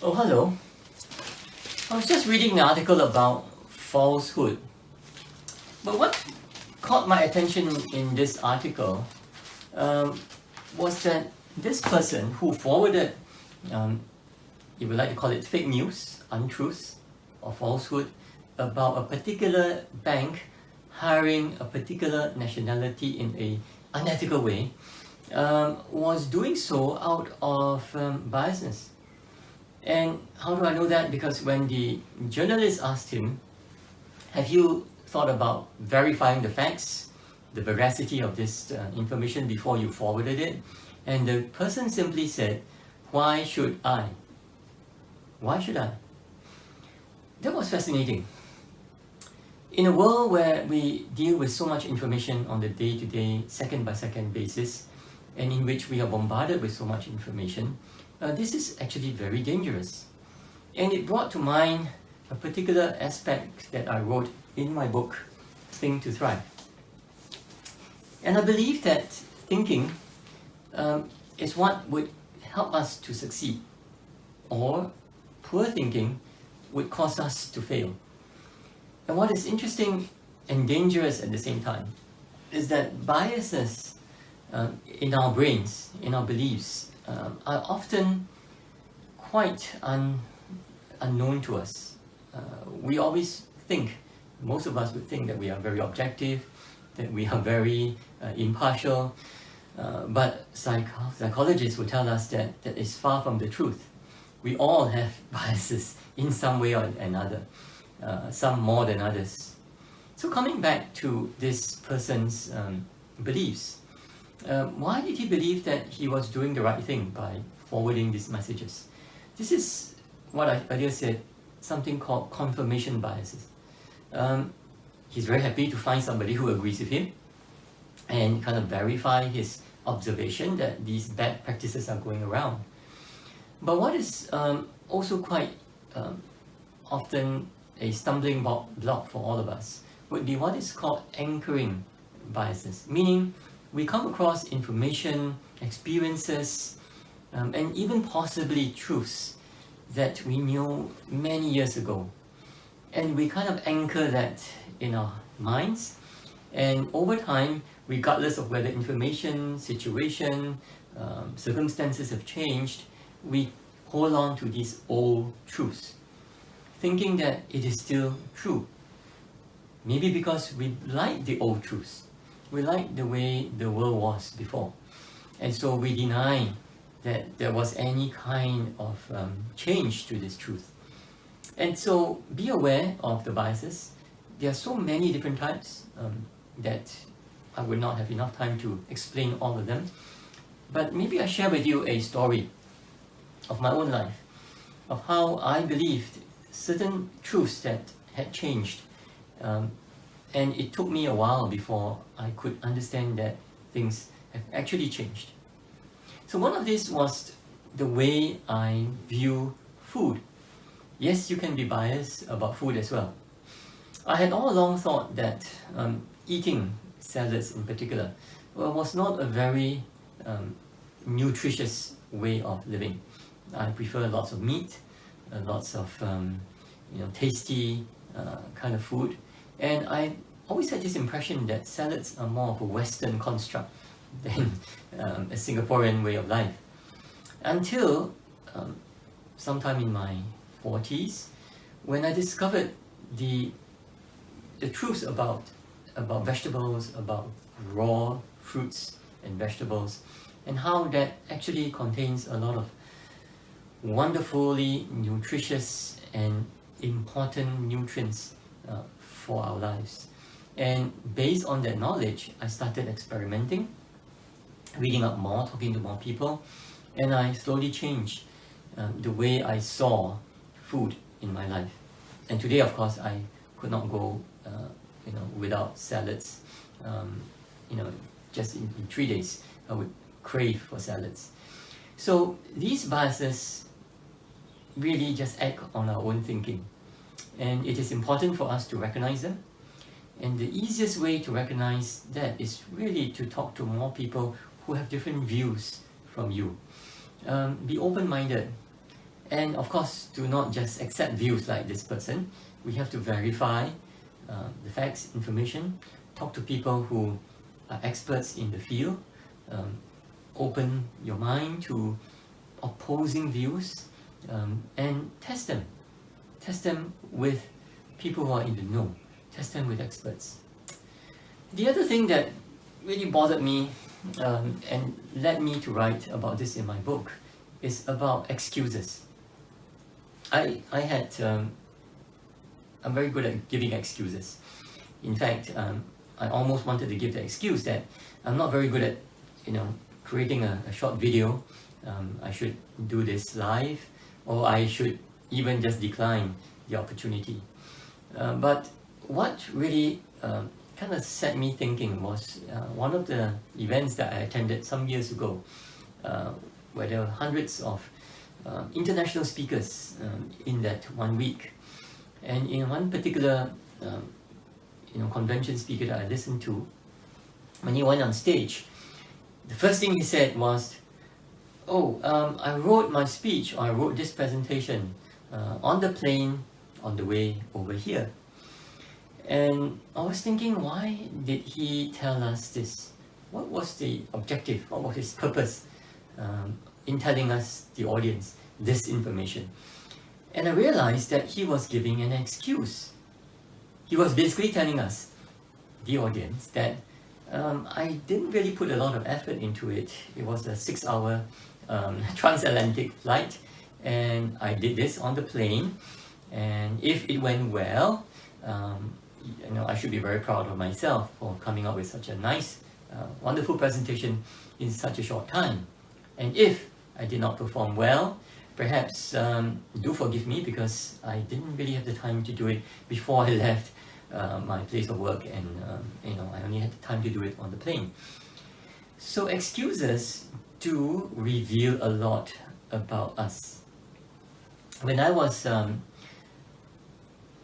Oh, hello. I was just reading an article about falsehood. But what caught my attention in this article was that this person who forwarded, if you like to call it fake news, untruths, or falsehood about a particular bank hiring a particular nationality in an unethical way, was doing so out of biasness. And how do I know that? Because when the journalist asked him, have you thought about verifying the facts, the veracity of this information before you forwarded it? And the person simply said, why should I? Why should I? That was fascinating. In a world where we deal with so much information on the day-to-day, second-by-second basis, and in which we are bombarded with so much information, this is actually very dangerous. And it brought to mind a particular aspect that I wrote in my book, Think to Thrive. And I believe that thinking is what would help us to succeed, or poor thinking would cause us to fail. And what is interesting and dangerous at the same time is that biases in our brains, in our beliefs, are often quite unknown to us. We always think, most of us would think that we are very objective, that we are very impartial, but psychologists will tell us that that is far from the truth. We all have biases in some way or another, some more than others. So coming back to this person's beliefs, why did he believe that he was doing the right thing by forwarding these messages? This is what I earlier said, something called confirmation biases. He's very happy to find somebody who agrees with him and kind of verify his observation that these bad practices are going around. But what is also quite often a stumbling block for all of us would be what is called anchoring biases, meaning we come across information, experiences, and even possibly truths that we knew many years ago. And we kind of anchor that in our minds. And over time, regardless of whether information, situation, circumstances have changed, we hold on to these old truths, thinking that it is still true. Maybe because we like the old truths. We like the way the world was before. And so we deny that there was any kind of change to this truth. And so be aware of the biases. There are so many different types that I would not have enough time to explain all of them. But maybe I share with you a story of my own life, of how I believed certain truths that had changed. And it took me a while before I could understand that things have actually changed. So one of these was the way I view food. Yes, you can be biased about food as well. I had all along thought that eating salads in particular was not a very nutritious way of living. I prefer lots of meat, lots of tasty kind of food. And I always had this impression that salads are more of a Western construct than a Singaporean way of life. Until sometime in my 40s, when I discovered the truths about vegetables, about raw fruits and vegetables, and how that actually contains a lot of wonderfully nutritious and important nutrients for our lives. And based on that knowledge, I started experimenting, reading up more, talking to more people, and I slowly changed the way I saw food in my life. And today, of course, I could not go without salads. Just in 3 days, I would crave for salads. So these biases really just act on our own thinking. And it is important for us to recognize them. And the easiest way to recognize that is really to talk to more people who have different views from you. Be open-minded And of course, do not just accept views like this person. We have to verify the facts, information, talk to people who are experts in the field, open your mind to opposing views, and test them. Test them with people who are in the know. Test them with experts. The other thing that really bothered me and led me to write about this in my book is about excuses. I'm very good at giving excuses. In fact, I almost wanted to give the excuse that I'm not very good at, creating a short video. I should do this live, or I should even just decline the opportunity. But what really kind of set me thinking was one of the events that I attended some years ago, where there were hundreds of international speakers in that 1 week. And in one particular convention speaker that I listened to, when he went on stage, the first thing he said was, I wrote my speech, or I wrote this presentation on the plane on the way over here. And I was thinking, why did he tell us this? What was the objective? What was his purpose in telling us, the audience, this information? And I realized that he was giving an excuse. He was basically telling us, the audience, that I didn't really put a lot of effort into it. It was a 6-hour transatlantic flight, and I did this on the plane. And if it went well, I should be very proud of myself for coming up with such a nice, wonderful presentation in such a short time. And if I did not perform well, perhaps do forgive me, because I didn't really have the time to do it before I left my place of work, and I only had the time to do it on the plane. So excuses do reveal a lot about us. When I was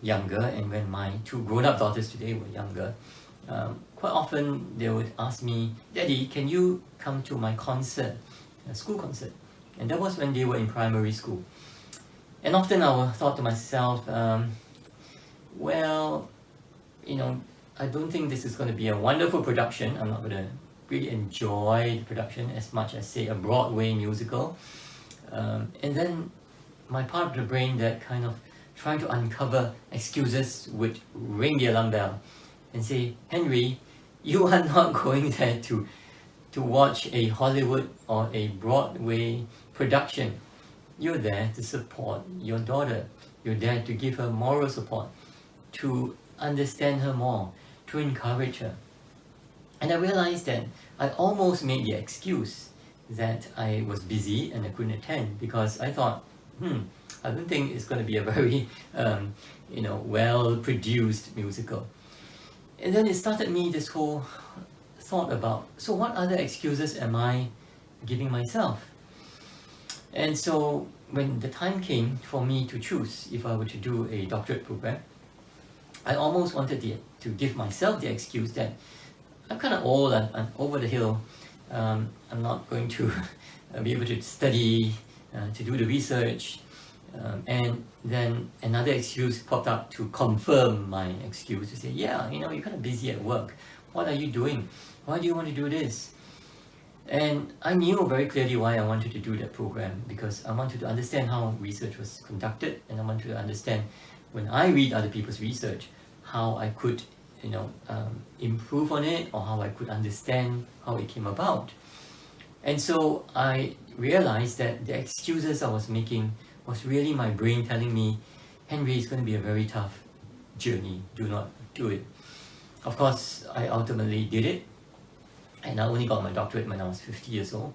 younger, and when my 2 grown-up daughters today were younger, quite often they would ask me, "Daddy, can you come to my concert, a school concert?" And that was when they were in primary school. And often I would thought to myself, I don't think this is going to be a wonderful production. I'm not going to really enjoy the production as much as, say, a Broadway musical. And then my part of the brain that kind of trying to uncover excuses would ring the alarm bell and say, "Henry, you are not going there to watch a Hollywood or a Broadway production. You're there to support your daughter. You're there to give her moral support, to understand her more, to encourage her." And I realized that I almost made the excuse that I was busy and I couldn't attend, because I thought, I don't think it's going to be a very well-produced musical. And then it started me this whole thought about, so what other excuses am I giving myself? And so when the time came for me to choose if I were to do a doctorate program, I almost wanted to give myself the excuse that I'm kind of old, I'm over the hill, I'm not going to be able to study, to do the research. And then another excuse popped up to confirm my excuse, to say, yeah, you're kind of busy at work. What are you doing? Why do you want to do this? And I knew very clearly why I wanted to do that program, because I wanted to understand how research was conducted, and I wanted to understand, when I read other people's research, how I could improve on it, or how I could understand how it came about. And so I realized that the excuses I was making was really my brain telling me, Henry, it's going to be a very tough journey, do not do it. Of course, I ultimately did it, and I only got my doctorate when I was 50 years old,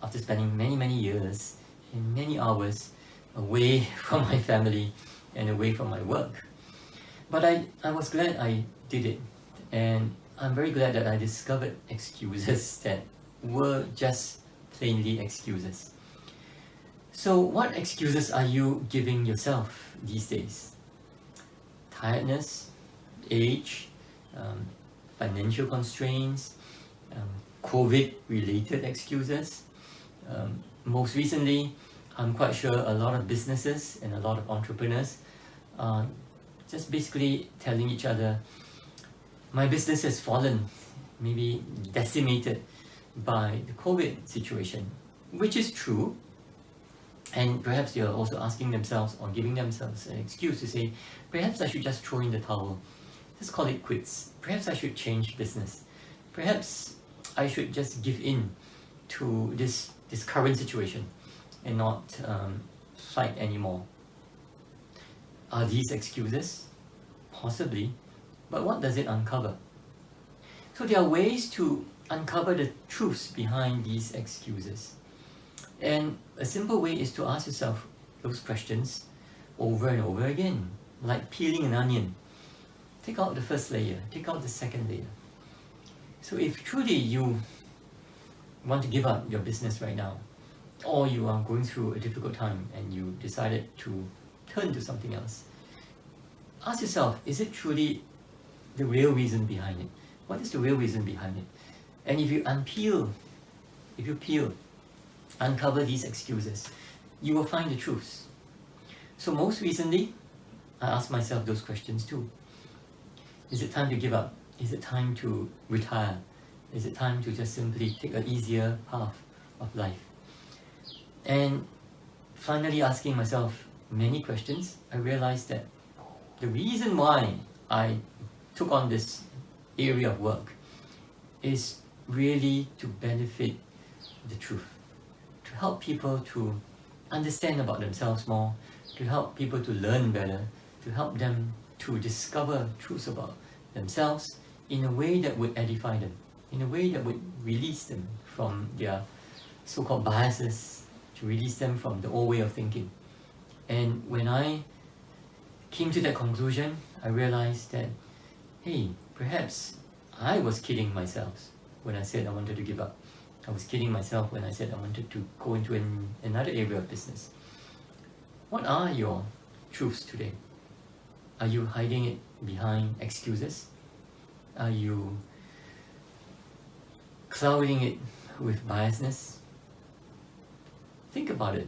after spending many years and many hours away from my family and away from my work. But I was glad I did it, and I'm very glad that I discovered excuses that were just plainly excuses. So what excuses are you giving yourself these days? Tiredness, age, financial constraints, COVID-related excuses. Most recently, I'm quite sure a lot of businesses and a lot of entrepreneurs are just basically telling each other, my business has fallen, maybe decimated by the COVID situation, which is true. And perhaps they're also asking themselves or giving themselves an excuse to say, perhaps I should just throw in the towel, just call it quits. Perhaps I should change business. Perhaps I should just give in to this current situation and not fight anymore. Are these excuses? Possibly, but what does it uncover? So there are ways to uncover the truths behind these excuses. And a simple way is to ask yourself those questions over and over again, like peeling an onion. Take out the first layer, take out the second layer. So if truly you want to give up your business right now, or you are going through a difficult time and you decided to turn to something else, ask yourself, is it truly the real reason behind it? What is the real reason behind it? And if you uncover these excuses, you will find the truths. So most recently, I asked myself those questions too. Is it time to give up? Is it time to retire? Is it time to just simply take an easier path of life? And finally asking myself many questions, I realized that the reason why I took on this area of work is really to benefit the truth, to help people to understand about themselves more, to help people to learn better, to help them to discover truths about themselves in a way that would edify them, in a way that would release them from their so-called biases, to release them from the old way of thinking. And when I came to that conclusion, I realized that, hey, perhaps I was kidding myself when I said I wanted to give up. I was kidding myself when I said I wanted to go into another area of business. What are your truths today? Are you hiding it behind excuses? Are you clouding it with biasness? Think about it.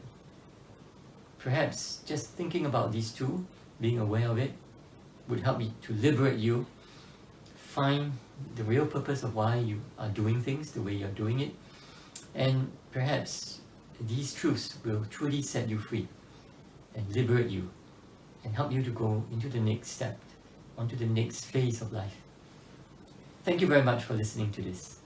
Perhaps just thinking about these two, being aware of it, would help you to liberate you, find the real purpose of why you are doing things the way you're doing it, and perhaps these truths will truly set you free and liberate you and help you to go into the next step, onto the next phase of life. Thank you very much for listening to this.